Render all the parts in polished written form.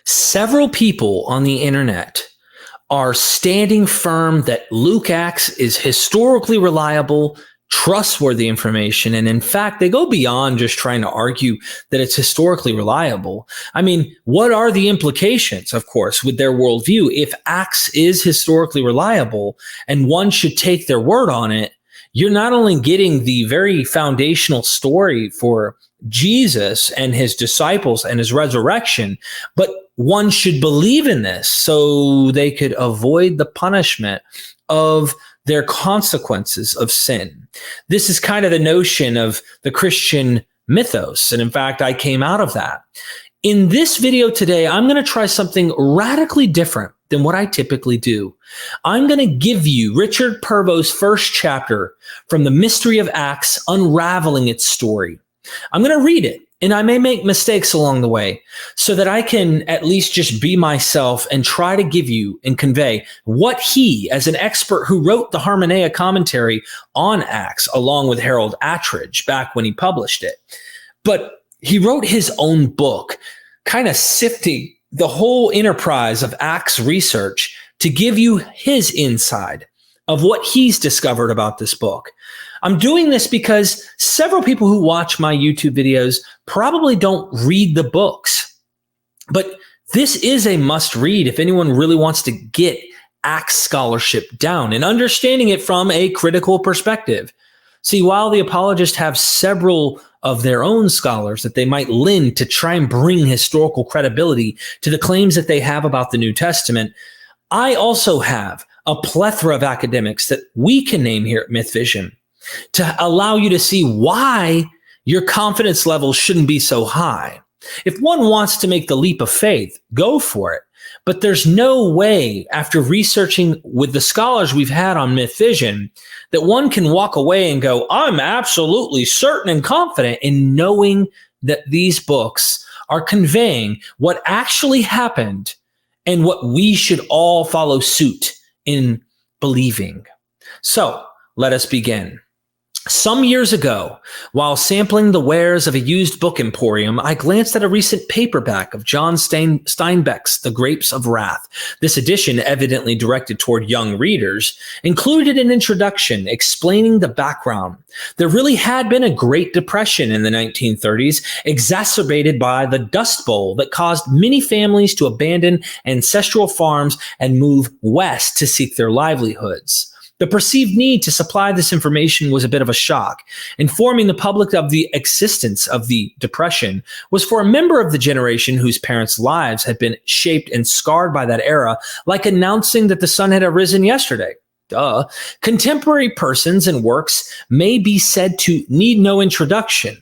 Several people on the internet are standing firm that Luke Acts is historically reliable, trustworthy information. And in fact, they go beyond just trying to argue that it's historically reliable. I mean, what are the implications, of course, with their worldview? If Acts is historically reliable and one should take their word on it, you're not only getting the very foundational story for Jesus and his disciples and his resurrection, but one should believe in this so they could avoid the punishment of their consequences of sin. This is kind of the notion of the Christian mythos. And in fact, I came out of that. In this video today, I'm going to try something radically different than what I typically do. I'm going to give you Richard Pervo's first chapter from the Mystery of Acts, unraveling its story. I'm going to read it, and I may make mistakes along the way so that I can at least just be myself and try to give you and convey what he, as an expert who wrote the Harmonia commentary on Acts, along with Harold Attridge back when he published it. But he wrote his own book, kind of sifting the whole enterprise of Acts research to give you his inside of what he's discovered about this book. I'm doing this because several people who watch my YouTube videos probably don't read the books. But this is a must read if anyone really wants to get Acts scholarship down and understanding it from a critical perspective. See, while the apologists have several of their own scholars that they might lend to try and bring historical credibility to the claims that they have about the New Testament, I also have a plethora of academics that we can name here at MythVision to allow you to see why your confidence level shouldn't be so high. If one wants to make the leap of faith, go for it. But there's no way, after researching with the scholars we've had on MythVision, that one can walk away and go, I'm absolutely certain and confident in knowing that these books are conveying what actually happened and what we should all follow suit in believing. So let us begin. Some years ago, while sampling the wares of a used book emporium, I glanced at a recent paperback of John Steinbeck's The Grapes of Wrath. This edition, evidently directed toward young readers, included an introduction explaining the background. There really had been a Great Depression in the 1930s, exacerbated by the Dust Bowl that caused many families to abandon ancestral farms and move west to seek their livelihoods. The perceived need to supply this information was a bit of a shock. Informing the public of the existence of the Depression was for a member of the generation whose parents' lives had been shaped and scarred by that era, like announcing that the sun had arisen yesterday. Duh. Contemporary persons and works may be said to need no introduction,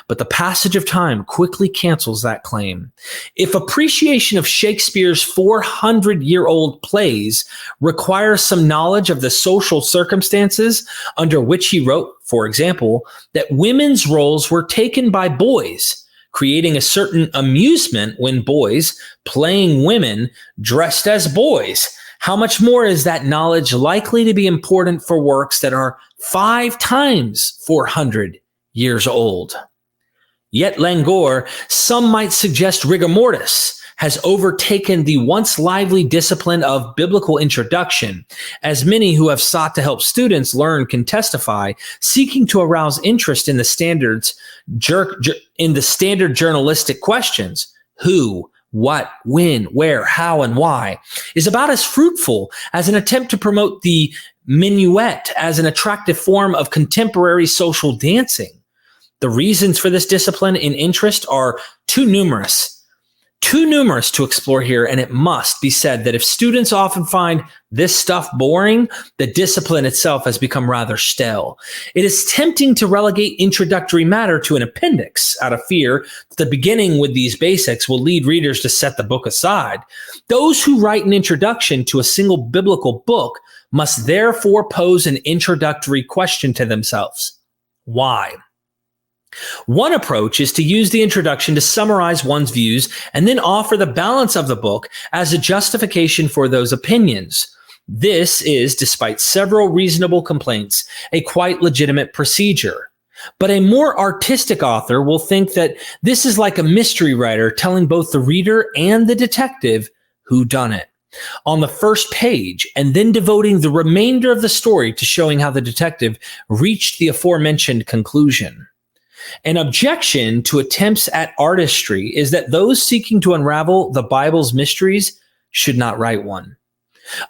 but the passage of time quickly cancels that claim. If appreciation of Shakespeare's 400-year-old plays requires some knowledge of the social circumstances under which he wrote, for example, that women's roles were taken by boys, creating a certain amusement when boys playing women dressed as boys, how much more is that knowledge likely to be important for works that are 5 times 400 years old? Yet languor, some might suggest rigor mortis, has overtaken the once lively discipline of biblical introduction, as many who have sought to help students learn can testify, seeking to arouse interest in the standard journalistic questions: who, what, when, where, how, and why, is about as fruitful as an attempt to promote the minuet as an attractive form of contemporary social dancing. The reasons for this discipline and interest are too numerous to explore here, and it must be said that if students often find this stuff boring, the discipline itself has become rather stale. It is tempting to relegate introductory matter to an appendix out of fear that the beginning with these basics will lead readers to set the book aside. Those who write an introduction to a single biblical book must therefore pose an introductory question to themselves. Why? One approach is to use the introduction to summarize one's views and then offer the balance of the book as a justification for those opinions. This is, despite several reasonable complaints, a quite legitimate procedure. But a more artistic author will think that this is like a mystery writer telling both the reader and the detective who done it on the first page, and then devoting the remainder of the story to showing how the detective reached the aforementioned conclusion. An objection to attempts at artistry is that those seeking to unravel the Bible's mysteries should not write one.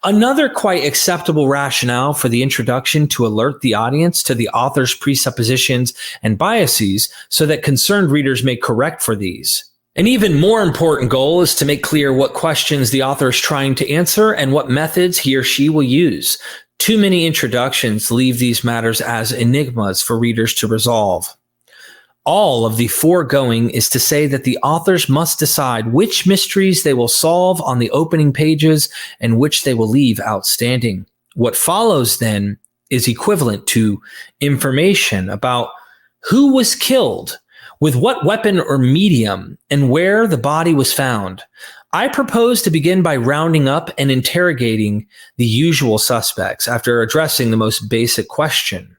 Another quite acceptable rationale for the introduction to alert the audience to the author's presuppositions and biases so that concerned readers may correct for these. An even more important goal is to make clear what questions the author is trying to answer and what methods he or she will use. Too many introductions leave these matters as enigmas for readers to resolve. All of the foregoing is to say that the authors must decide which mysteries they will solve on the opening pages and which they will leave outstanding. What follows then is equivalent to information about who was killed, with what weapon or medium, and where the body was found. I propose to begin by rounding up and interrogating the usual suspects after addressing the most basic question.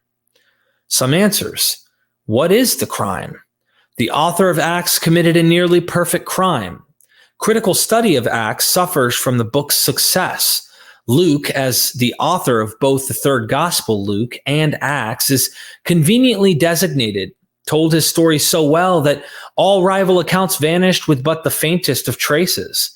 Some answers. What is the crime? The author of Acts committed a nearly perfect crime. Critical study of Acts suffers from the book's success. Luke, as the author of both the third gospel, Luke, and Acts, is conveniently designated, told his story so well that all rival accounts vanished with but the faintest of traces.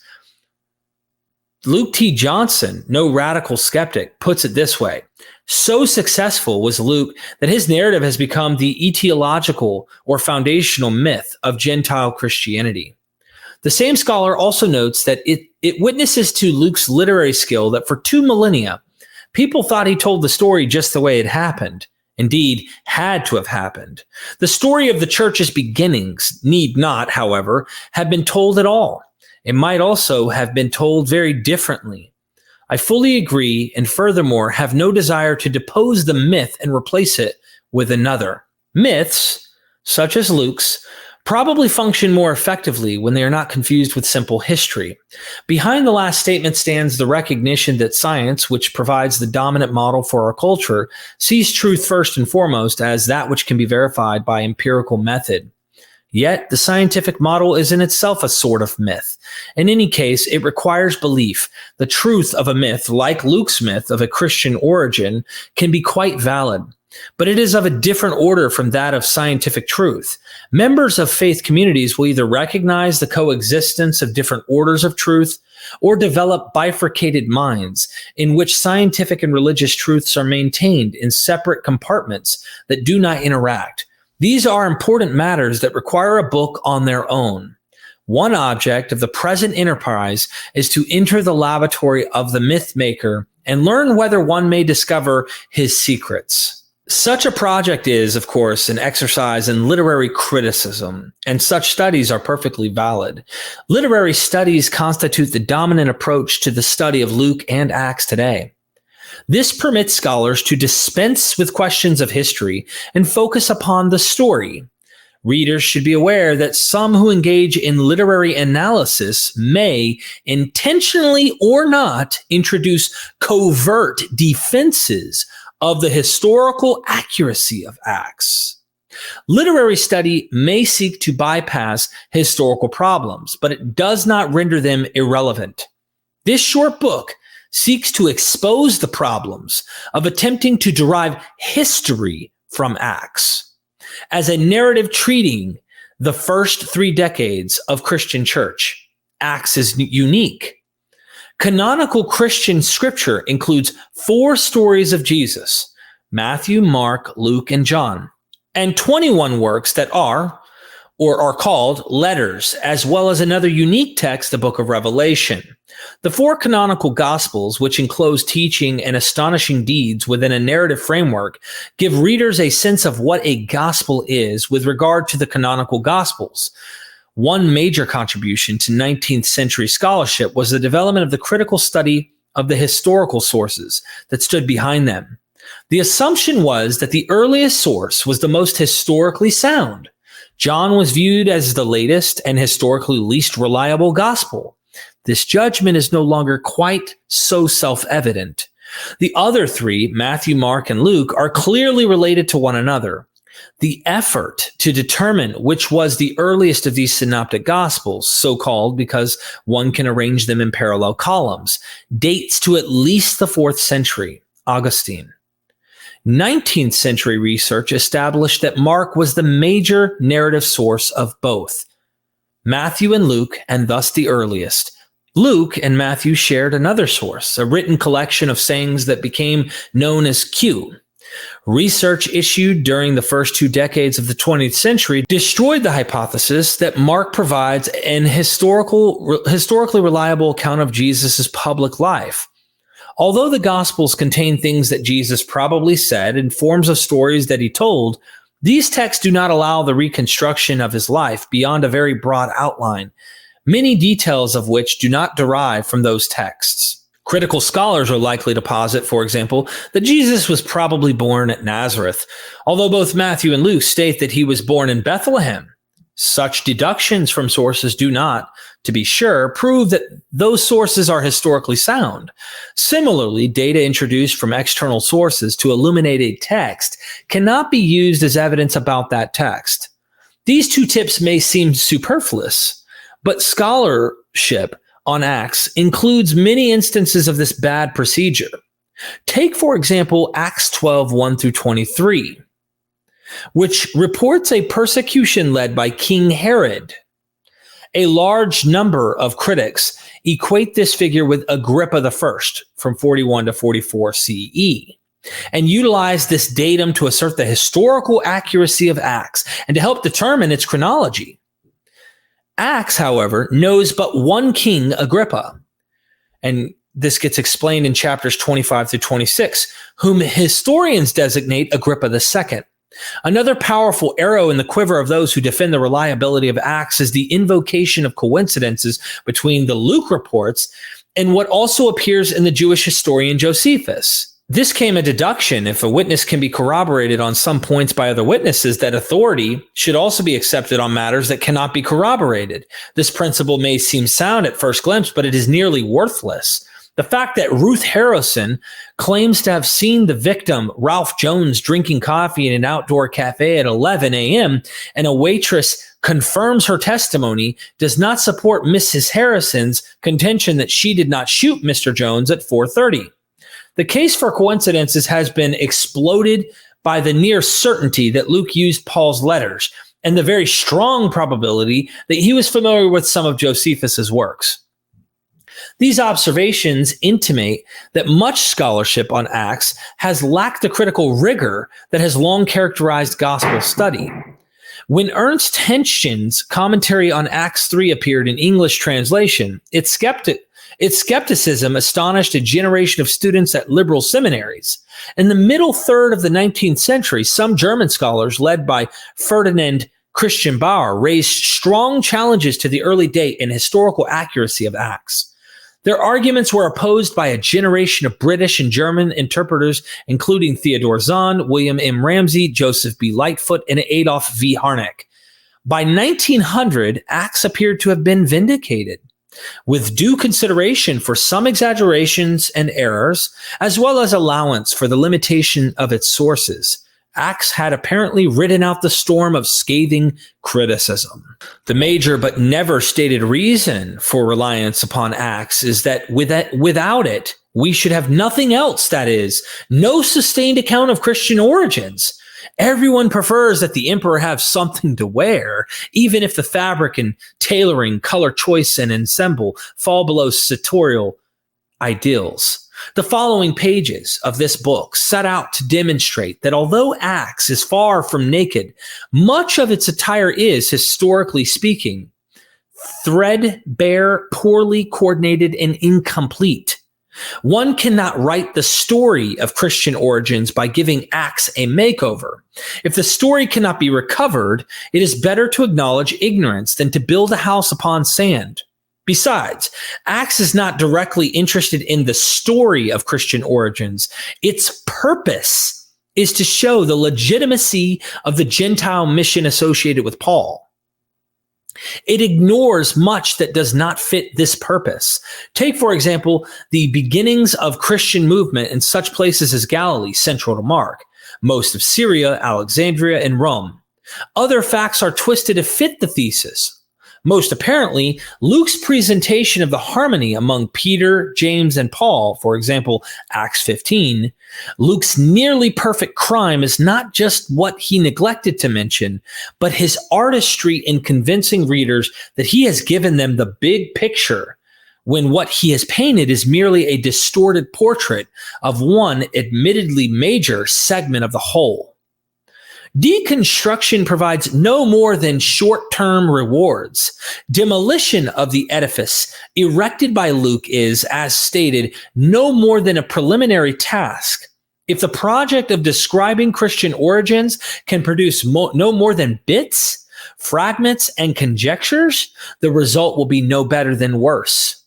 Luke T. Johnson, no radical skeptic, puts it this way. So successful was Luke that his narrative has become the etiological or foundational myth of Gentile Christianity. The same scholar also notes that it witnesses to Luke's literary skill that for 2 millennia, people thought he told the story just the way it happened. Indeed, had to have happened. The story of the church's beginnings need not, however, have been told at all. It might also have been told very differently. I fully agree, and furthermore, have no desire to depose the myth and replace it with another. Myths, such as Luke's, probably function more effectively when they are not confused with simple history. Behind the last statement stands the recognition that science, which provides the dominant model for our culture, sees truth first and foremost as that which can be verified by empirical method. Yet, the scientific model is in itself a sort of myth. In any case, it requires belief. The truth of a myth, like Luke's myth of a Christian origin, can be quite valid. But it is of a different order from that of scientific truth. Members of faith communities will either recognize the coexistence of different orders of truth or develop bifurcated minds in which scientific and religious truths are maintained in separate compartments that do not interact. These are important matters that require a book on their own. One object of the present enterprise is to enter the laboratory of the myth maker and learn whether one may discover his secrets. Such a project is, of course, an exercise in literary criticism, and such studies are perfectly valid. Literary studies constitute the dominant approach to the study of Luke and Acts today. This permits scholars to dispense with questions of history and focus upon the story. Readers should be aware that some who engage in literary analysis may, intentionally or not, introduce covert defenses of the historical accuracy of Acts. Literary study may seek to bypass historical problems, but it does not render them irrelevant. This short book seeks to expose the problems of attempting to derive history from Acts as a narrative treating the first 3 decades of Christian church. Acts is unique. Canonical Christian scripture includes 4 stories of Jesus: Matthew, Mark, Luke, and John, and 21 works that are called letters, as well as another unique text, the book of Revelation. The 4 canonical gospels, which enclose teaching and astonishing deeds within a narrative framework, give readers a sense of what a gospel is with regard to the canonical gospels. One major contribution to 19th century scholarship was the development of the critical study of the historical sources that stood behind them. The assumption was that the earliest source was the most historically sound. John was viewed as the latest and historically least reliable gospel. This judgment is no longer quite so self-evident. The other 3, Matthew, Mark, and Luke, are clearly related to one another. The effort to determine which was the earliest of these synoptic gospels, so-called because one can arrange them in parallel columns, dates to at least the 4th century, Augustine. 19th century research established that Mark was the major narrative source of both Matthew and Luke, and thus the earliest. Luke and Matthew shared another source, a written collection of sayings that became known as Q. Research issued during the first 2 decades of the 20th century destroyed the hypothesis that Mark provides an historically reliable account of Jesus' public life. Although the Gospels contain things that Jesus probably said and forms of stories that he told, these texts do not allow the reconstruction of his life beyond a very broad outline, many details of which do not derive from those texts. Critical scholars are likely to posit, for example, that Jesus was probably born at Nazareth, although both Matthew and Luke state that he was born in Bethlehem. Such deductions from sources do not, to be sure, prove that those sources are historically sound. Similarly, data introduced from external sources to illuminate a text cannot be used as evidence about that text. These 2 tips may seem superfluous, but scholarship on Acts includes many instances of this bad procedure. Take, for example, Acts 12, 1 through 23. Which reports a persecution led by King Herod. A large number of critics equate this figure with Agrippa I from 41 to 44 CE and utilize this datum to assert the historical accuracy of Acts and to help determine its chronology. Acts, however, knows but one king, Agrippa, and this gets explained in chapters 25 through 26, whom historians designate Agrippa II. Another powerful arrow in the quiver of those who defend the reliability of Acts is the invocation of coincidences between the Luke reports and what also appears in the Jewish historian Josephus. This came a deduction if a witness can be corroborated on some points by other witnesses, that authority should also be accepted on matters that cannot be corroborated. This principle may seem sound at first glimpse, but it is nearly worthless. The fact that Ruth Harrison claims to have seen the victim, Ralph Jones, drinking coffee in an outdoor cafe at 11 a.m. and a waitress confirms her testimony does not support Mrs. Harrison's contention that she did not shoot Mr. Jones at 4:30. The case for coincidences has been exploded by the near certainty that Luke used Paul's letters and the very strong probability that he was familiar with some of Josephus's works. These observations intimate that much scholarship on Acts has lacked the critical rigor that has long characterized gospel study. When Ernst Henschen's commentary on Acts 3 appeared in English translation, its skepticism astonished a generation of students at liberal seminaries. In the middle third of the 19th century, some German scholars, led by Ferdinand Christian Bauer, raised strong challenges to the early date and historical accuracy of Acts. Their arguments were opposed by a generation of British and German interpreters, including Theodor Zahn, William M. Ramsey, Joseph B. Lightfoot, and Adolf V. Harnack. By 1900, Acts appeared to have been vindicated, with due consideration for some exaggerations and errors, as well as allowance for the limitation of its sources. Acts had apparently ridden out the storm of scathing criticism. The major but never stated reason for reliance upon Acts is that without it, we should have nothing else, that is, no sustained account of Christian origins. Everyone prefers that the emperor have something to wear, even if the fabric and tailoring, color choice, and ensemble fall below sartorial ideals. The following pages of this book set out to demonstrate that although Acts is far from naked, much of its attire is, historically speaking, threadbare, poorly coordinated, and incomplete. One cannot write the story of Christian origins by giving Acts a makeover. If the story cannot be recovered, it is better to acknowledge ignorance than to build a house upon sand. Besides, Acts is not directly interested in the story of Christian origins. Its purpose is to show the legitimacy of the Gentile mission associated with Paul. It ignores much that does not fit this purpose. Take, for example, the beginnings of Christian movement in such places as Galilee, central to Mark. most of Syria, Alexandria, and Rome. Other facts are twisted to fit the thesis. Most apparently, Luke's presentation of the harmony among Peter, James, and Paul, for example, Acts 15, Luke's nearly perfect crime is not just what he neglected to mention, but his artistry in convincing readers that he has given them the big picture, when what he has painted is merely a distorted portrait of one admittedly major segment of the whole. Deconstruction provides no more than short-term rewards. Demolition of the edifice erected by Luke is, as stated, no more than a preliminary task. If the project of describing Christian origins can produce no more than bits, fragments, and conjectures, the result will be no better than worse.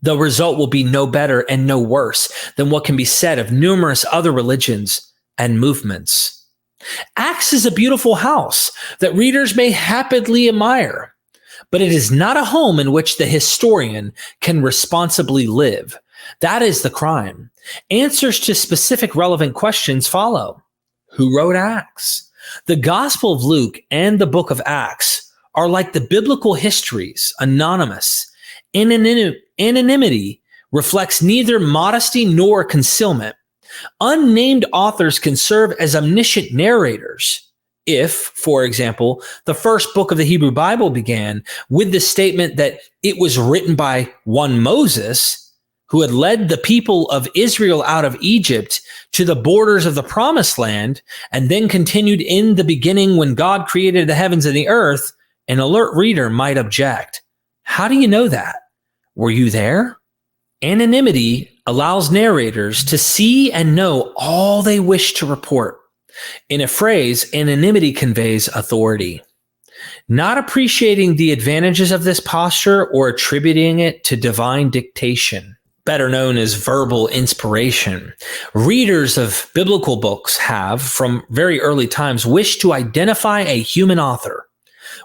The result will be no better and no worse than what can be said of numerous other religions and movements. Acts is a beautiful house that readers may happily admire, but it is not a home in which the historian can responsibly live. That is the crime. Answers to specific relevant questions follow. Who wrote Acts? The Gospel of Luke and the book of Acts are like the biblical histories, anonymous. Anonymity reflects neither modesty nor concealment. Unnamed authors can serve as omniscient narrators. If, for example, the first book of the Hebrew Bible began with the statement that it was written by one Moses, who had led the people of Israel out of Egypt to the borders of the promised land, and then continued in the beginning when God created the heavens and the earth, an alert reader might object. How do you know that? Were you there? Anonymity allows narrators to see and know all they wish to report. In a phrase, anonymity conveys authority. Not appreciating the advantages of this posture or attributing it to divine dictation, better known as verbal inspiration, readers of biblical books have, from very early times, wished to identify a human author.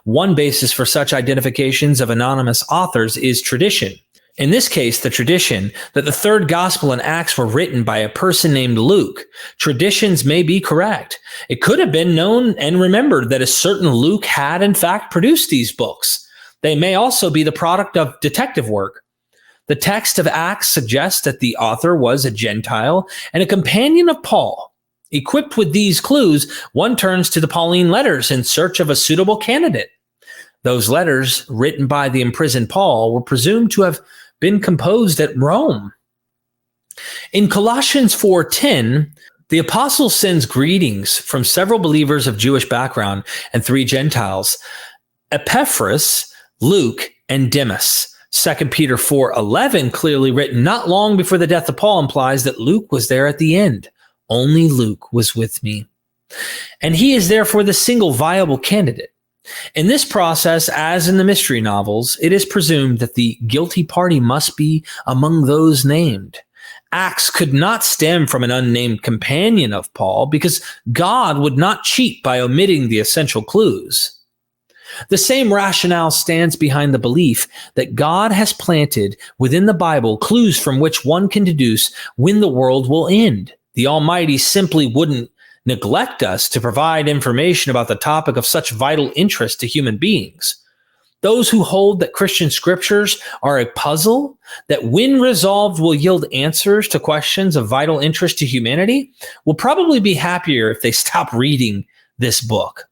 One basis for such identifications of anonymous authors is tradition. In this case, the tradition that the third gospel and Acts were written by a person named Luke. Traditions may be correct. It could have been known and remembered that a certain Luke had in fact produced these books. They may also be the product of detective work. The text of Acts suggests that the author was a Gentile and a companion of Paul. Equipped with these clues, one turns to the Pauline letters in search of a suitable candidate. Those letters, written by the imprisoned Paul, were presumed to have been composed at Rome. In Colossians 4:10, the apostle sends greetings from several believers of Jewish background and 3 Gentiles, Epaphras, Luke, and Demas. 2 Peter 4:11, clearly written not long before the death of Paul, implies that Luke was there at the end. Only Luke was with me. And he is therefore the single viable candidate. In this process, as in the mystery novels, it is presumed that the guilty party must be among those named. Acts could not stem from an unnamed companion of Paul because God would not cheat by omitting the essential clues. The same rationale stands behind the belief that God has planted within the Bible clues from which one can deduce when the world will end. The Almighty simply wouldn't neglect us to provide information about the topic of such vital interest to human beings. Those who hold that Christian scriptures are a puzzle that, when resolved, will yield answers to questions of vital interest to humanity will probably be happier if they stop reading this book.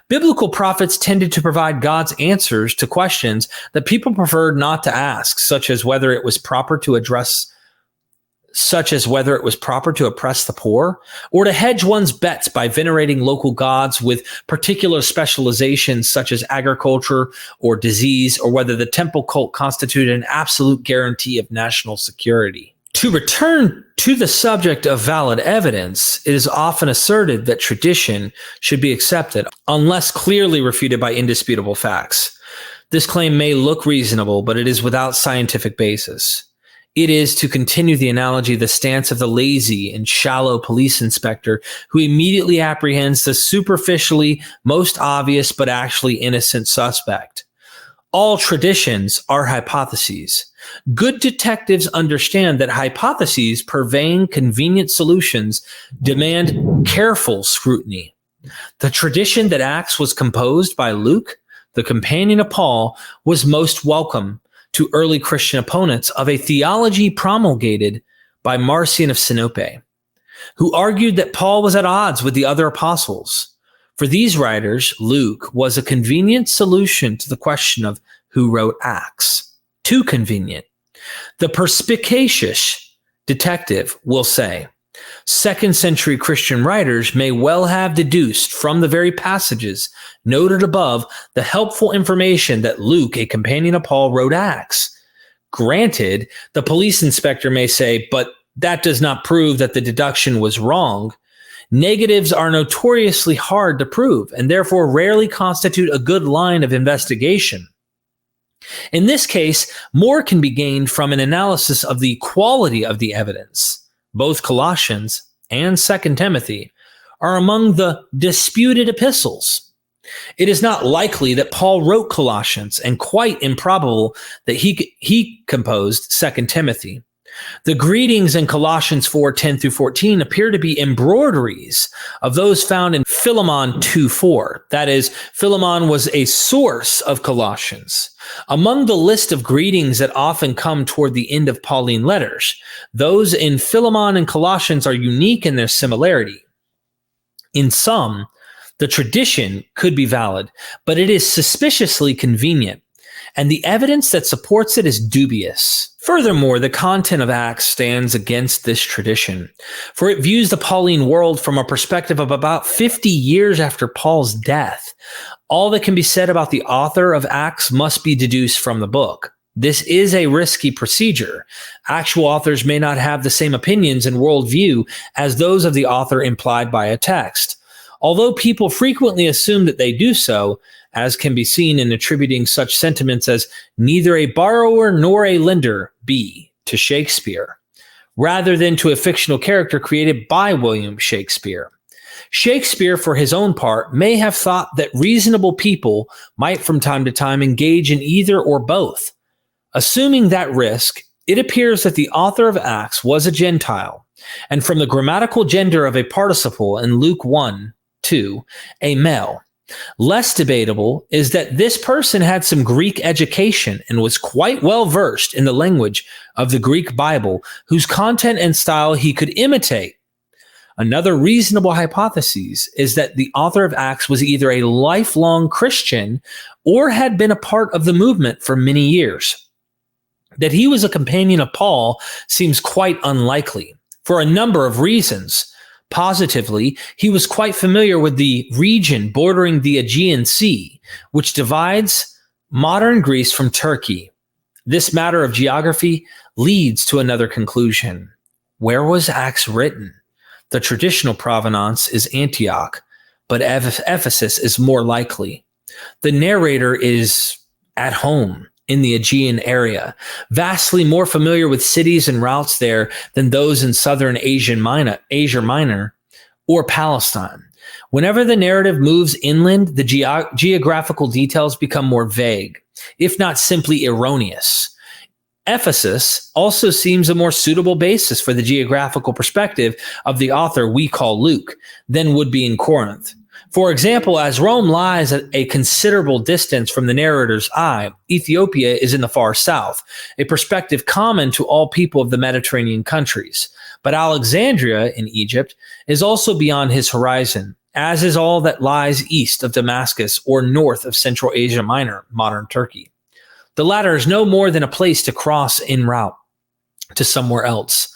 Biblical prophets tended to provide God's answers to questions that people preferred not to ask, such as whether it was proper to oppress the poor, or to hedge one's bets by venerating local gods with particular specializations such as agriculture or disease, or whether the temple cult constituted an absolute guarantee of national security. To return to the subject of valid evidence, it is often asserted that tradition should be accepted unless clearly refuted by indisputable facts. This claim may look reasonable, but it is without scientific basis. It is, to continue the analogy, the stance of the lazy and shallow police inspector who immediately apprehends the superficially most obvious but actually innocent suspect. All traditions are hypotheses. Good detectives understand that hypotheses purveying convenient solutions demand careful scrutiny. The tradition that Acts was composed by Luke, the companion of Paul, was most welcome to early Christian opponents of a theology promulgated by Marcion of Sinope, who argued that Paul was at odds with the other apostles. For these writers, Luke was a convenient solution to the question of who wrote Acts. Too convenient. The perspicacious detective will say, second century Christian writers may well have deduced from the very passages noted above the helpful information that Luke, a companion of Paul, wrote Acts. Granted, the police inspector may say, but that does not prove that the deduction was wrong. Negatives are notoriously hard to prove and therefore rarely constitute a good line of investigation. In this case, more can be gained from an analysis of the quality of the evidence. Both Colossians and 2 Timothy are among the disputed epistles. It is not likely that Paul wrote Colossians and quite improbable that he composed 2 Timothy. The greetings in Colossians 4:10 through 14 appear to be embroideries of those found in Philemon 2:4. That is, Philemon was a source of Colossians. Among the list of greetings that often come toward the end of Pauline letters, those in Philemon and Colossians are unique in their similarity. In some, the tradition could be valid, but it is suspiciously convenient, and the evidence that supports it is dubious. Furthermore, the content of Acts stands against this tradition, for it views the Pauline world from a perspective of about 50 years after Paul's death. All that can be said about the author of Acts must be deduced from the book. This is a risky procedure. Actual authors may not have the same opinions and worldview as those of the author implied by a text. Although people frequently assume that they do so, as can be seen in attributing such sentiments as neither a borrower nor a lender be to Shakespeare, rather than to a fictional character created by William Shakespeare. Shakespeare, for his own part, may have thought that reasonable people might from time to time engage in either or both. Assuming that risk, it appears that the author of Acts was a Gentile, and from the grammatical gender of a participle in Luke 1:2, a male. Less debatable is that this person had some Greek education and was quite well versed in the language of the Greek Bible, whose content and style he could imitate. Another reasonable hypothesis is that the author of Acts was either a lifelong Christian or had been a part of the movement for many years. That he was a companion of Paul seems quite unlikely for a number of reasons. Positively, he was quite familiar with the region bordering the Aegean Sea, which divides modern Greece from Turkey. This matter of geography leads to another conclusion. Where was Acts written? The traditional provenance is Antioch, but Ephesus is more likely. The narrator is at home in the Aegean area, vastly more familiar with cities and routes there than those in southern Asia Minor or Palestine. Whenever the narrative moves inland, the geographical details become more vague, if not simply erroneous. Ephesus also seems a more suitable basis for the geographical perspective of the author we call Luke than would be in Corinth. For example, as Rome lies at a considerable distance from the narrator's eye, Ethiopia is in the far south, a perspective common to all people of the Mediterranean countries. But Alexandria in Egypt is also beyond his horizon, as is all that lies east of Damascus or north of Central Asia Minor, modern Turkey. The latter is no more than a place to cross en route to somewhere else.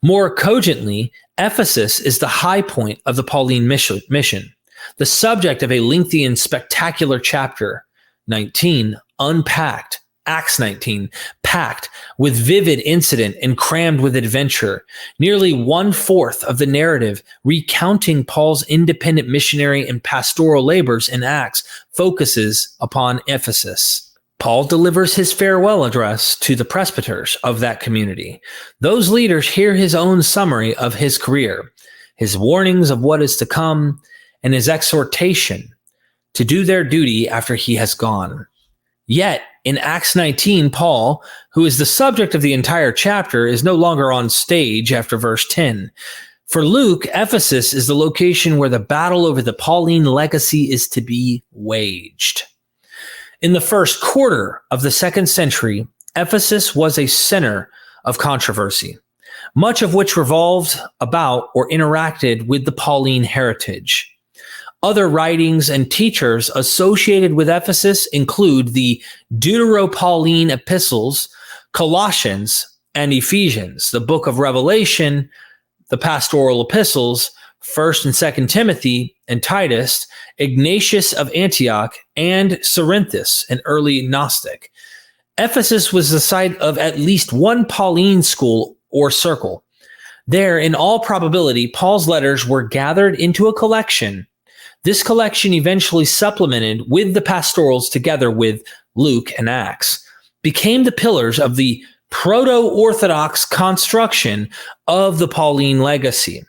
More cogently, Ephesus is the high point of the Pauline mission. The subject of a lengthy and spectacular chapter 19, unpacked, Acts 19, packed with vivid incident and crammed with adventure. Nearly 1/4 of the narrative recounting Paul's independent missionary and pastoral labors in Acts focuses upon Ephesus. Paul delivers his farewell address to the presbyters of that community. Those leaders hear his own summary of his career, his warnings of what is to come, and his exhortation to do their duty after he has gone. Yet, In Acts 19, Paul, who is the subject of the entire chapter, is no longer on stage after verse 10. For Luke, Ephesus is the location where the battle over the Pauline legacy is to be waged. In the first quarter of the 2nd century, Ephesus was a center of controversy, much of which revolved about or interacted with the Pauline heritage. Other writings and teachers associated with Ephesus include the Deutero-Pauline epistles, Colossians, and Ephesians, the book of Revelation, the pastoral epistles, 1st and 2nd Timothy and Titus, Ignatius of Antioch, and Cerinthus, an early Gnostic. Ephesus was the site of at least one Pauline school or circle. There, in all probability, Paul's letters were gathered into a collection. This collection, eventually supplemented with the pastorals together with Luke and Acts, became the pillars of the proto-Orthodox construction of the Pauline legacy.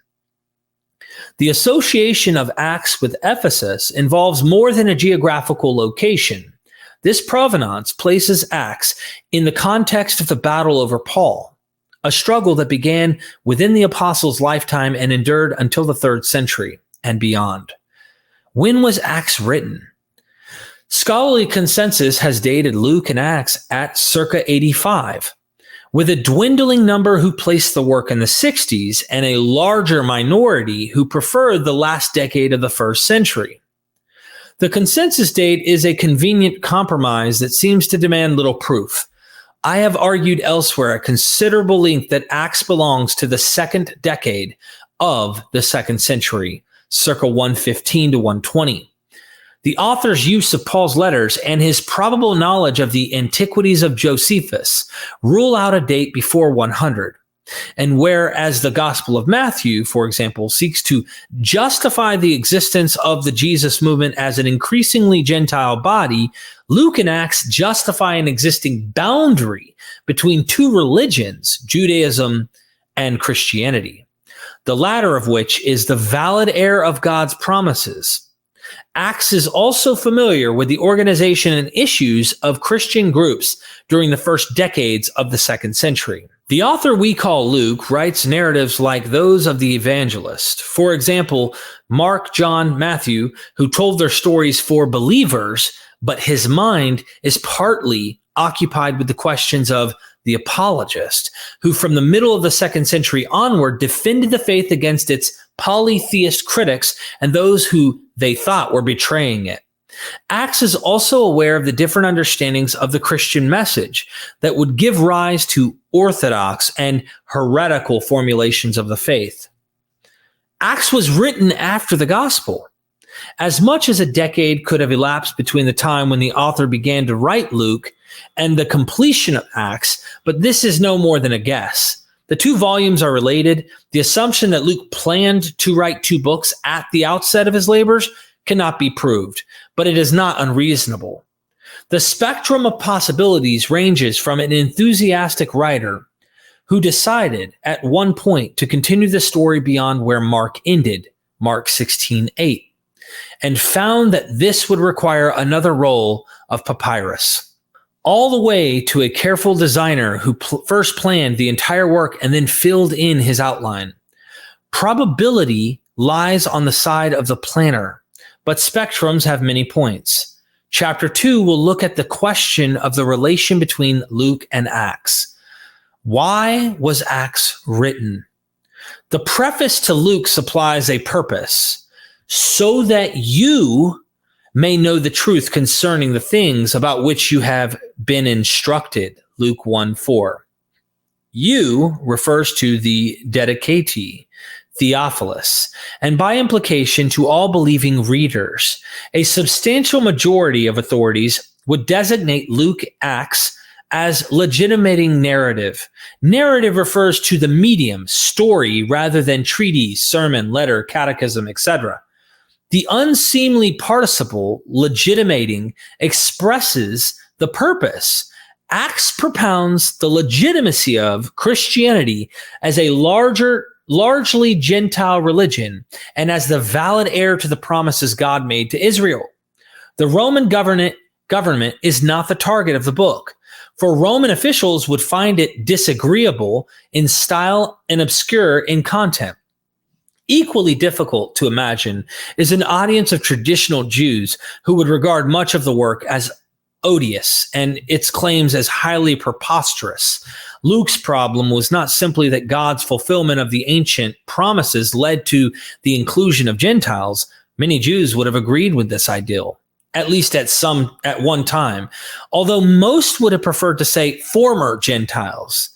The association of Acts with Ephesus involves more than a geographical location. This provenance places Acts in the context of the battle over Paul, a struggle that began within the apostles' lifetime and endured until the 3rd century and beyond. When was Acts written? Scholarly consensus has dated Luke and Acts at circa 85, with a dwindling number who placed the work in the 60s and a larger minority who preferred the last decade of the 1st century. The consensus date is a convenient compromise that seems to demand little proof. I have argued elsewhere at considerable length that Acts belongs to the 2nd decade of the 2nd century, circa 115 to 120. The author's use of Paul's letters and his probable knowledge of the antiquities of Josephus rule out a date before 100. And whereas the Gospel of Matthew, for example, seeks to justify the existence of the Jesus movement as an increasingly Gentile body, Luke and Acts justify an existing boundary between two religions, Judaism and Christianity, the latter of which is the valid heir of God's promises. Acts is also familiar with the organization and issues of Christian groups during the first decades of the 2nd century. The author we call Luke writes narratives like those of the evangelist. For example, Mark, John, Matthew, who told their stories for believers, but his mind is partly occupied with the questions of the apologist, who from the middle of the 2nd century onward defended the faith against its polytheist critics and those who they thought were betraying it. Acts is also aware of the different understandings of the Christian message that would give rise to orthodox and heretical formulations of the faith. Acts was written after the gospel. As much as a decade could have elapsed between the time when the author began to write Luke and the completion of Acts, but this is no more than a guess. The two volumes are related. The assumption that Luke planned to write 2 books at the outset of his labors cannot be proved, but it is not unreasonable. The spectrum of possibilities ranges from an enthusiastic writer who decided at one point to continue the story beyond where Mark ended, Mark 16:8, and found that this would require another roll of papyrus, all the way to a careful designer who first planned the entire work and then filled in his outline. Probability lies on the side of the planner, but spectrums have many points. Chapter 2 will look at the question of the relation between Luke and Acts. Why was Acts written? The preface to Luke supplies a purpose, so that you may know the truth concerning the things about which you have been instructed. Luke 1:4. You refers to the dedicatee, Theophilus, and by implication to all believing readers. A substantial majority of authorities would designate Luke Acts as legitimating narrative. Narrative refers to the medium, story, rather than treatise, sermon, letter, catechism, etc. The unseemly participle, legitimating, expresses the purpose. Acts propounds the legitimacy of Christianity as a largely Gentile religion and as the valid heir to the promises God made to Israel. The Roman government government is not the target of the book, for Roman officials would find it disagreeable in style and obscure in content. Equally difficult to imagine is an audience of traditional Jews who would regard much of the work as odious and its claims as highly preposterous. Luke's problem was not simply that God's fulfillment of the ancient promises led to the inclusion of Gentiles. Many Jews would have agreed with this ideal, at least at one time, although most would have preferred to say former Gentiles.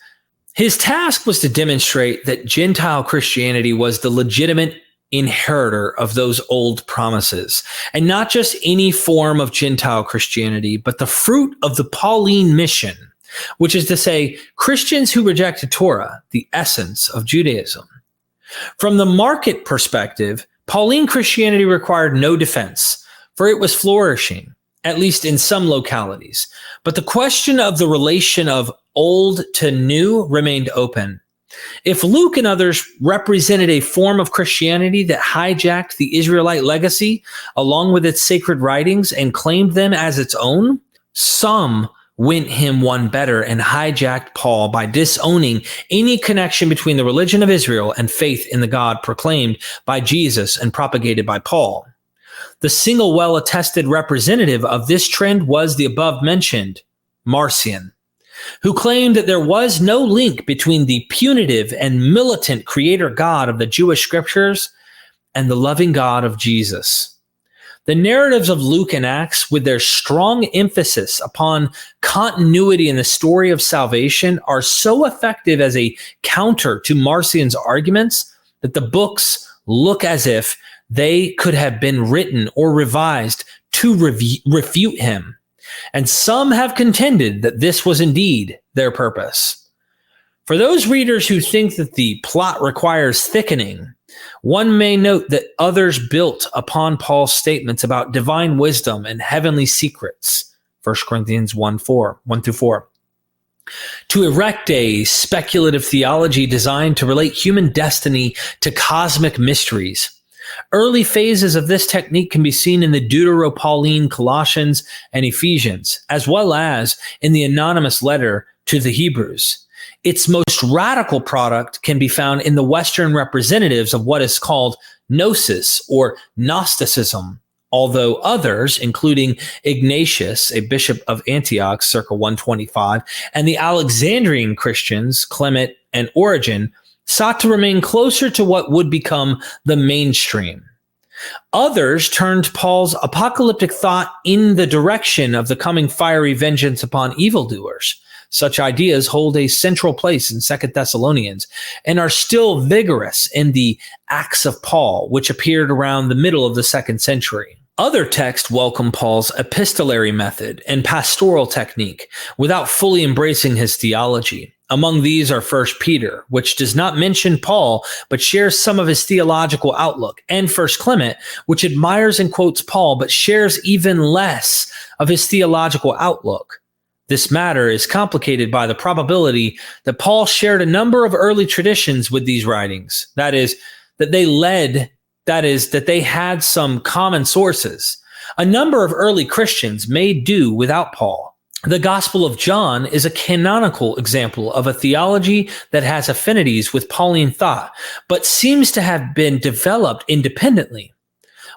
His task was to demonstrate that Gentile Christianity was the legitimate inheritor of those old promises, and not just any form of Gentile Christianity, but the fruit of the Pauline mission, which is to say, Christians who rejected Torah, the essence of Judaism. From the market perspective, Pauline Christianity required no defense, for it was flourishing, at least in some localities. But the question of the relation of old to new remained open. If Luke and others represented a form of Christianity that hijacked the Israelite legacy along with its sacred writings and claimed them as its own, some went him one better and hijacked Paul by disowning any connection between the religion of Israel and faith in the God proclaimed by Jesus and propagated by Paul. The single well-attested representative of this trend was the above-mentioned Marcion, who claimed that there was no link between the punitive and militant creator God of the Jewish scriptures and the loving God of Jesus. The narratives of Luke and Acts, with their strong emphasis upon continuity in the story of salvation, are so effective as a counter to Marcion's arguments that the books look as if they could have been written or revised to refute him. And some have contended that this was indeed their purpose. For those readers who think that the plot requires thickening, one may note that others built upon Paul's statements about divine wisdom and heavenly secrets, 1 Corinthians 1-4, to erect a speculative theology designed to relate human destiny to cosmic mysteries. Early phases of this technique can be seen in the Deutero-Pauline Colossians and Ephesians, as well as in the anonymous letter to the Hebrews. Its most radical product can be found in the Western representatives of what is called Gnosis or Gnosticism, although others, including Ignatius, a bishop of Antioch circa 125, and the Alexandrian Christians, Clement and Origin, sought to remain closer to what would become the mainstream. Others turned Paul's apocalyptic thought in the direction of the coming fiery vengeance upon evildoers. Such ideas hold a central place in 2 Thessalonians and are still vigorous in the Acts of Paul, which appeared around the middle of the 2nd century. Other texts welcome Paul's epistolary method and pastoral technique without fully embracing his theology. Among these are 1 Peter, which does not mention Paul, but shares some of his theological outlook, and 1 Clement, which admires and quotes Paul, but shares even less of his theological outlook. This matter is complicated by the probability that Paul shared a number of early traditions with these writings. That is, that they had some common sources. A number of early Christians may do without Paul. The Gospel of John is a canonical example of a theology that has affinities with Pauline thought, but seems to have been developed independently.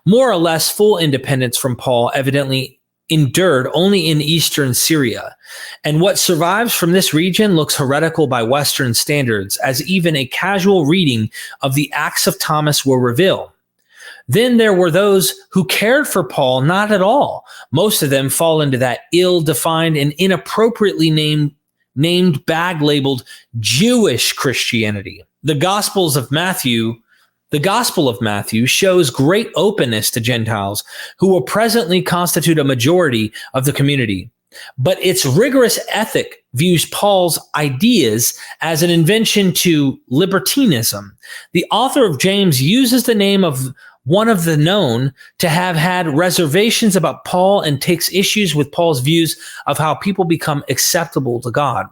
More or less full independence from Paul evidently endured only in eastern Syria, and what survives from this region looks heretical by Western standards, as even a casual reading of the Acts of Thomas will reveal. Then there were those who cared for Paul not at all. Most of them fall into that ill-defined and inappropriately named bag-labeled Jewish Christianity. The Gospel of Matthew shows great openness to Gentiles who will presently constitute a majority of the community. But its rigorous ethic views Paul's ideas as an invention to libertinism. The author of James uses the name of one of the known to have had reservations about Paul and takes issues with Paul's views of how people become acceptable to God.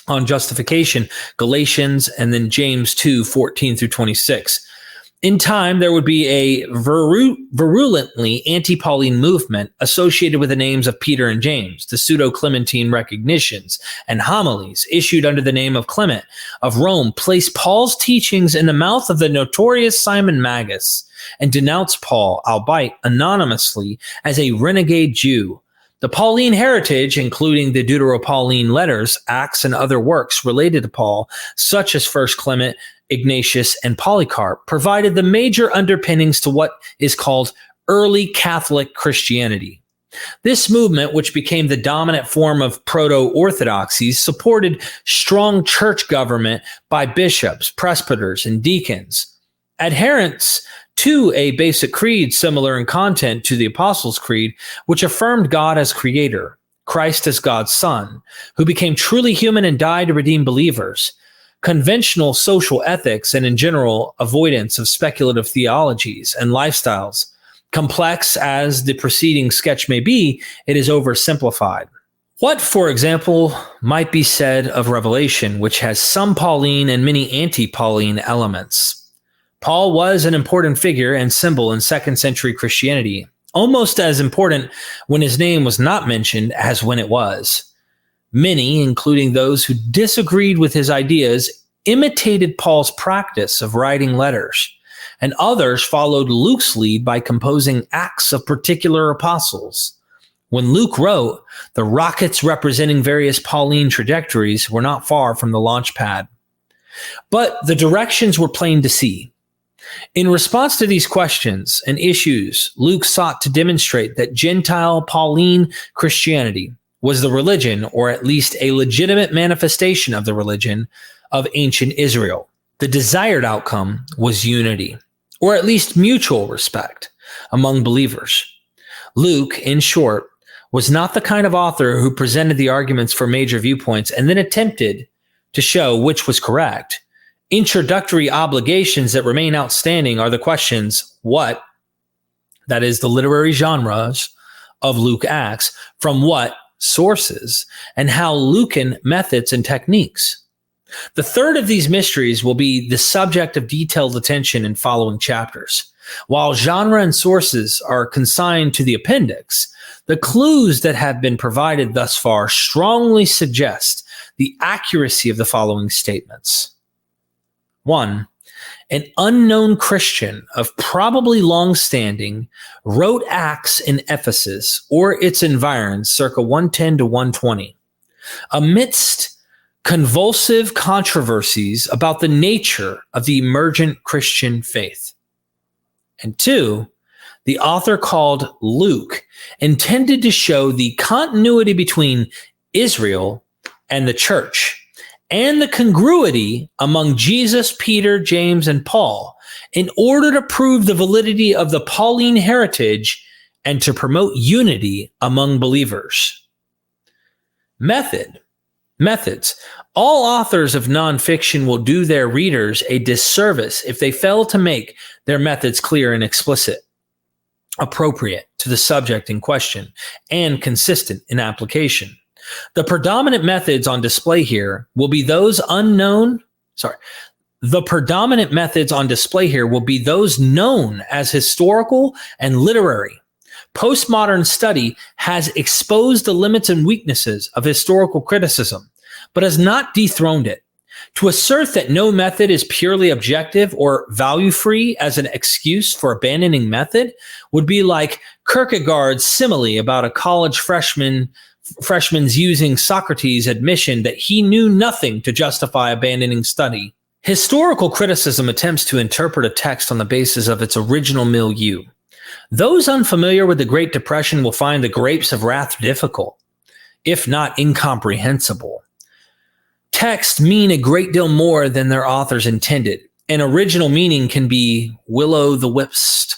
On justification, Galatians, and then James 2:14-26. In time, there would be a virulently anti-Pauline movement associated with the names of Peter and James. The pseudo-Clementine recognitions and homilies issued under the name of Clement of Rome placed Paul's teachings in the mouth of the notorious Simon Magus and denounced Paul, albeit anonymously, as a renegade Jew. The Pauline heritage, including the Deutero-Pauline letters, Acts, and other works related to Paul, such as 1 Clement, Ignatius, and Polycarp, provided the major underpinnings to what is called early Catholic Christianity. This movement, which became the dominant form of proto-orthodoxy, supported strong church government by bishops, presbyters, and deacons. Adherents to a basic creed similar in content to the Apostles' Creed, which affirmed God as creator, Christ as God's son, who became truly human and died to redeem believers, conventional social ethics, and in general, avoidance of speculative theologies and lifestyles. Complex as the preceding sketch may be, it is oversimplified. What, for example, might be said of Revelation, which has some Pauline and many anti-Pauline elements? Paul was an important figure and symbol in 2nd century Christianity, almost as important when his name was not mentioned as when it was. Many, including those who disagreed with his ideas, imitated Paul's practice of writing letters, and others followed Luke's lead by composing acts of particular apostles. When Luke wrote, the rockets representing various Pauline trajectories were not far from the launch pad. But the directions were plain to see. In response to these questions and issues, Luke sought to demonstrate that Gentile Pauline Christianity was the religion, or at least a legitimate manifestation of the religion, of ancient Israel. The desired outcome was unity, or at least mutual respect, among believers. Luke, in short, was not the kind of author who presented the arguments for major viewpoints and then attempted to show which was correct. Introductory obligations that remain outstanding are the questions: what, that is, the literary genres of Luke Acts, from what sources, and how Lucan methods and techniques. The third of these mysteries will be the subject of detailed attention in following chapters. While genre and sources are consigned to the appendix, the clues that have been provided thus far strongly suggest the accuracy of the following statements. 1. An unknown Christian of probably long-standing wrote Acts in Ephesus or its environs circa 110 to 120. Amidst convulsive controversies about the nature of the emergent Christian faith. And 2, the author called Luke intended to show the continuity between Israel and the church, and the congruity among Jesus, Peter, James, and Paul, in order to prove the validity of the Pauline heritage and to promote unity among believers. Methods. All authors of nonfiction will do their readers a disservice if they fail to make their methods clear and explicit, appropriate to the subject in question, and consistent in application. The predominant methods on display here will be those known as historical and literary. Postmodern study has exposed the limits and weaknesses of historical criticism, but has not dethroned it. To assert that no method is purely objective or value-free as an excuse for abandoning method would be like Kierkegaard's simile about a college freshman's using Socrates' admission that he knew nothing to justify abandoning study. Historical criticism attempts to interpret a text on the basis of its original milieu. Those unfamiliar with the Great Depression will find the grapes of wrath difficult, if not incomprehensible. Texts mean a great deal more than their authors intended. An original meaning can be will-o'-the-wisp,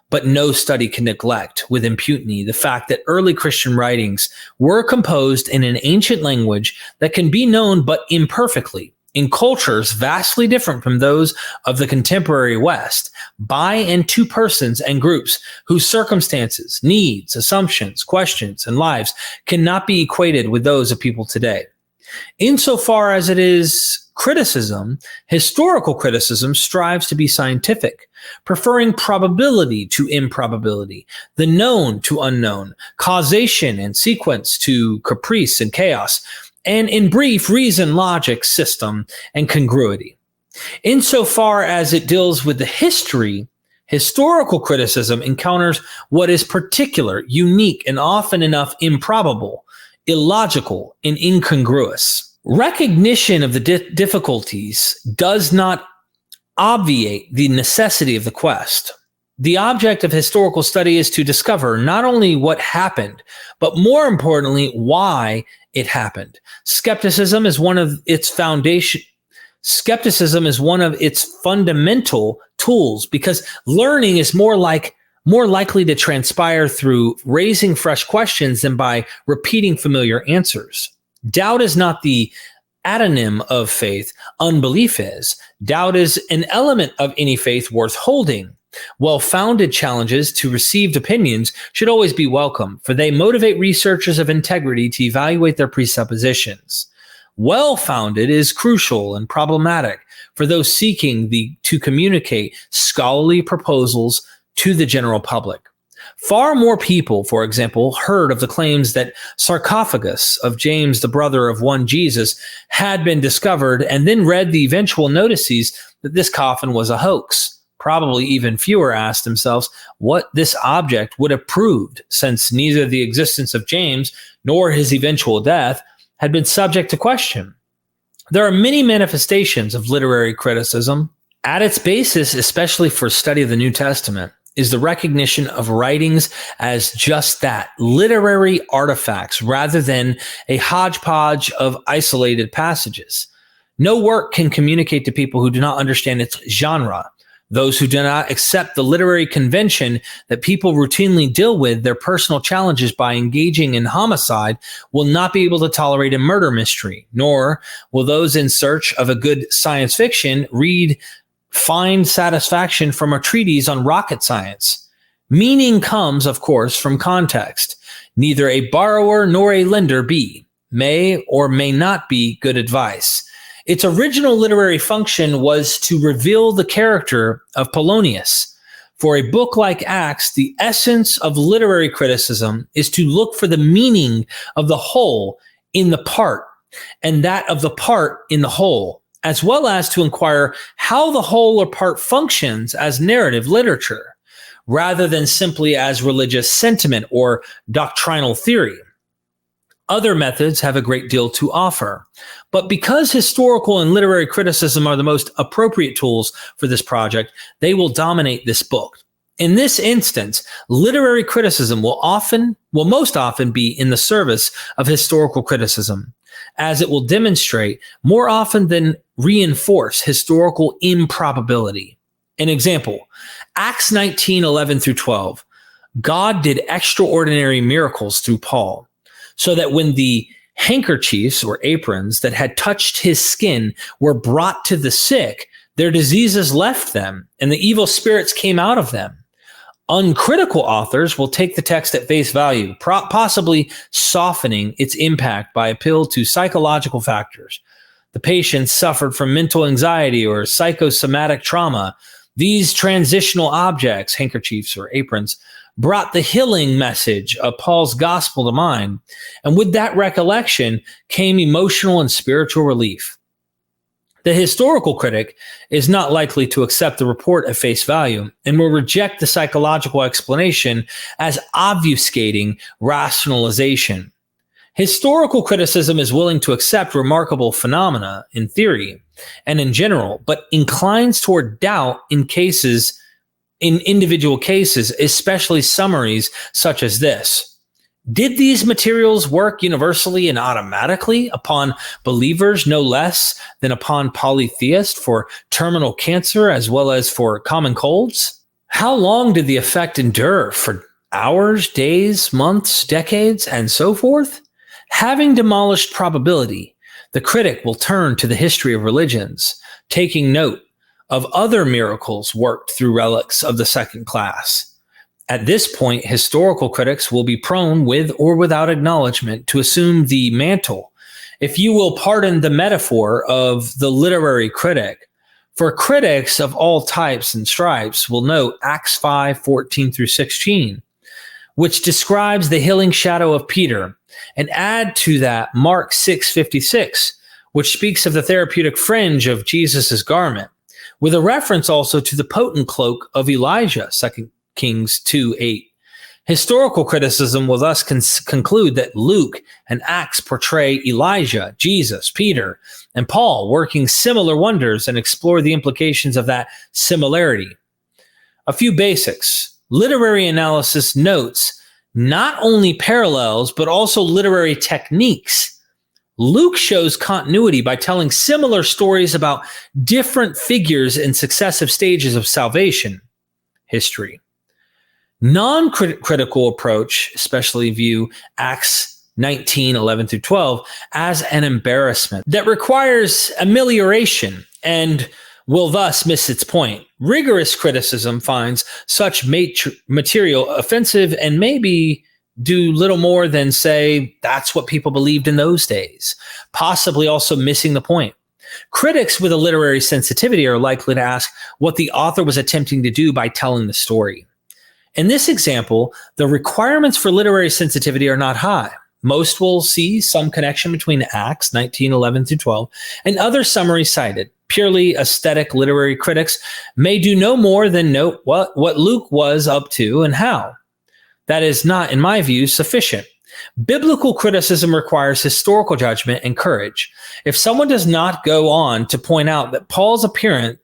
but no study can neglect with impunity the fact that early Christian writings were composed in an ancient language that can be known but imperfectly, in cultures vastly different from those of the contemporary West, by and to persons and groups whose circumstances, needs, assumptions, questions, and lives cannot be equated with those of people today. Insofar as it is criticism, historical criticism strives to be scientific, preferring probability to improbability, the known to unknown, causation and sequence to caprice and chaos, and in brief, reason, logic, system, and congruity. Insofar as it deals with the history, historical criticism encounters what is particular, unique, and often enough improbable, illogical, and incongruous. Recognition of the difficulties does not obviate the necessity of the quest. The object of historical study is to discover not only what happened, but more importantly, why it happened. Skepticism is one of its fundamental tools because learning is more likely to transpire through raising fresh questions than by repeating familiar answers. Doubt is not the antonym of faith, unbelief is. Doubt is an element of any faith worth holding. Well-founded challenges to received opinions should always be welcome, for they motivate researchers of integrity to evaluate their presuppositions. Well-founded is crucial and problematic for those seeking to communicate scholarly proposals to the general public. Far more people, for example, heard of the claims that sarcophagus of James, the brother of one Jesus, had been discovered and then read the eventual notices that this coffin was a hoax. Probably even fewer asked themselves what this object would have proved, since neither the existence of James nor his eventual death had been subject to question. There are many manifestations of literary criticism. At its basis, especially for study of the New Testament, is the recognition of writings as just that, literary artifacts, rather than a hodgepodge of isolated passages. No work can communicate to people who do not understand its genre. Those who do not accept the literary convention that people routinely deal with their personal challenges by engaging in homicide will not be able to tolerate a murder mystery, nor will those in search of a good science fiction find satisfaction from a treatise on rocket science. Meaning comes, of course, from context. Neither a borrower nor a lender may or may not be good advice. Its original literary function was to reveal the character of Polonius. For a book like Acts, the essence of literary criticism is to look for the meaning of the whole in the part, and that of the part in the whole, as well as to inquire how the whole or part functions as narrative literature, rather than simply as religious sentiment or doctrinal theory. Other methods have a great deal to offer, but because historical and literary criticism are the most appropriate tools for this project, they will dominate this book. In this instance, literary criticism will most often be in the service of historical criticism, as it will demonstrate more often than reinforce historical improbability. An example, Acts 19:11-12. God did extraordinary miracles through Paul, so that when the handkerchiefs or aprons that had touched his skin were brought to the sick, their diseases left them, and the evil spirits came out of them. Uncritical authors will take the text at face value, possibly softening its impact by appeal to psychological factors. The patient suffered from mental anxiety or psychosomatic trauma. These transitional objects, handkerchiefs or aprons, brought the healing message of Paul's gospel to mind, and with that recollection came emotional and spiritual relief. The historical critic is not likely to accept the report at face value and will reject the psychological explanation as obfuscating rationalization. Historical criticism is willing to accept remarkable phenomena in theory and in general, but inclines toward doubt in individual cases, especially summaries such as this. Did these materials work universally and automatically upon believers no less than upon polytheists for terminal cancer as well as for common colds? How long did the effect endure? For hours, days, months, decades, and so forth? Having demolished probability, the critic will turn to the history of religions, taking note of other miracles worked through relics of the second class. At this point, historical critics will be prone, with or without acknowledgement, to assume the mantle If you will pardon the metaphor of the literary critic, for critics of all types and stripes will note Acts 5:14-16, which describes the healing shadow of Peter, and add to that Mark 6:56, which speaks of the therapeutic fringe of Jesus' garment, with a reference also to the potent cloak of Elijah, 2 Kings 2:8. Historical criticism will thus conclude that Luke and Acts portray Elijah, Jesus, Peter, and Paul working similar wonders and explore the implications of that similarity. A few basics. Literary analysis notes not only parallels, but also literary techniques. Luke shows continuity by telling similar stories about different figures in successive stages of salvation history. Non-critical approach especially view Acts 19:11-12 as an embarrassment that requires amelioration and will thus miss its point. Rigorous criticism finds such material offensive and maybe do little more than say that's what people believed in those days, possibly also missing the point. Critics with a literary sensitivity are likely to ask what the author was attempting to do by telling the story. In this example, the requirements for literary sensitivity are not high. Most will see some connection between Acts 19:11-12 and other summaries cited. Purely aesthetic literary critics may do no more than note what Luke was up to and how. That is not, in my view, sufficient. Biblical criticism requires historical judgment and courage. If someone does not go on to point out that Paul appears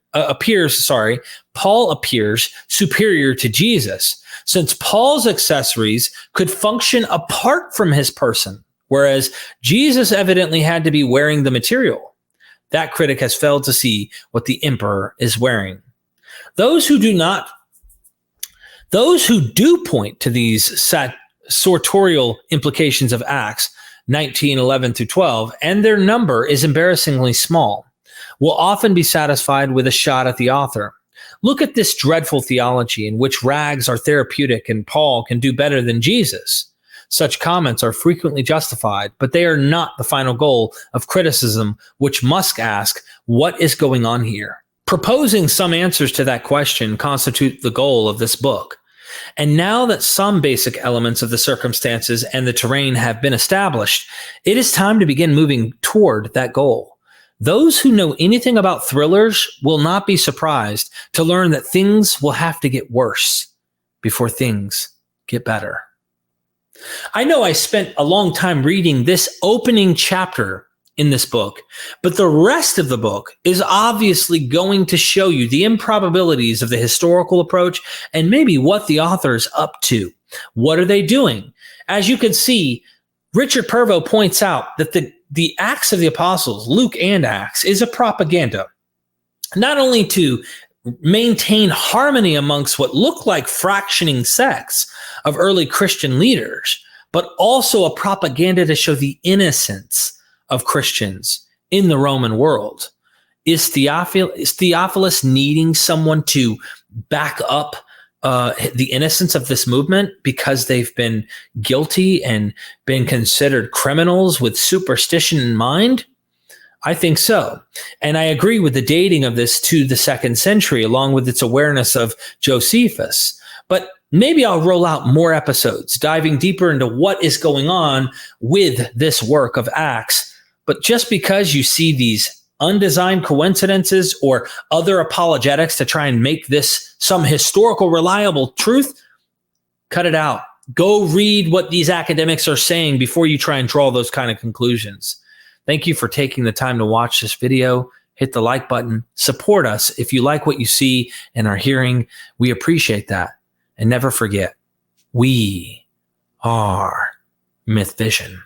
superior to Jesus, since Paul's accessories could function apart from his person, whereas Jesus evidently had to be wearing the material, that critic has failed to see what the emperor is wearing. Those who do point to these sartorial implications of Acts 19:11-12, and their number is embarrassingly small, will often be satisfied with a shot at the author. Look at this dreadful theology in which rags are therapeutic and Paul can do better than Jesus. Such comments are frequently justified, but they are not the final goal of criticism, which must ask, what is going on here? Proposing some answers to that question constitute the goal of this book. And now that some basic elements of the circumstances and the terrain have been established, it is time to begin moving toward that goal. Those who know anything about thrillers will not be surprised to learn that things will have to get worse before things get better. I know I spent a long time reading this opening chapter in this book, but the rest of the book is obviously going to show you the improbabilities of the historical approach and maybe what the author is up to. What are they doing? As you can see, Richard Pervo points out that the Acts of the Apostles, Luke and Acts, is a propaganda, not only to maintain harmony amongst what look like fractioning sects of early Christian leaders, but also a propaganda to show the innocence of Christians in the Roman world. Is Theophilus needing someone to back up the innocence of this movement because they've been guilty and been considered criminals with superstition in mind? I think so. And I agree with the dating of this to the 2nd century, along with its awareness of Josephus. But maybe I'll roll out more episodes, diving deeper into what is going on with this work of Acts. But just because you see these undesigned coincidences or other apologetics to try and make this some historical reliable truth, cut it out. Go read what these academics are saying before you try and draw those kind of conclusions. Thank you for taking the time to watch this video. Hit the like button. Support us if you like what you see and are hearing. We appreciate that. And never forget, we are MythVision.